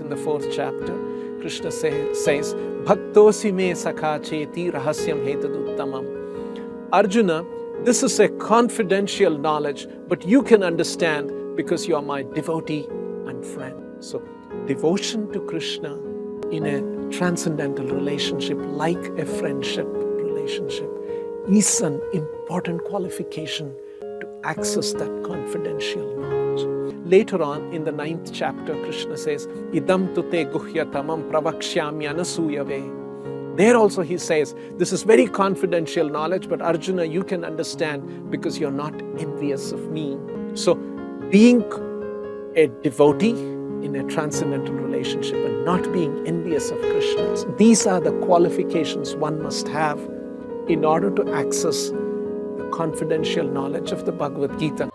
in the 4th chapter. Krishna says, Bhaktosi me sakha cheti rahasyam hetaduttamam. Arjuna, this is a confidential knowledge, but you can understand because you are my devotee and friend. So, devotion to Krishna in a transcendental relationship, like a friendship relationship, is an important qualification to access that confidential knowledge. Later on in the 9th chapter, Krishna says, Idam tute guhyatamam pravakshyami anasuyave. There also he says, this is very confidential knowledge, but Arjuna, you can understand because you're not envious of me. So, being a devotee in a transcendental relationship and not being envious of Krishna, these are the qualifications one must have in order to access the confidential knowledge of the Bhagavad-gita.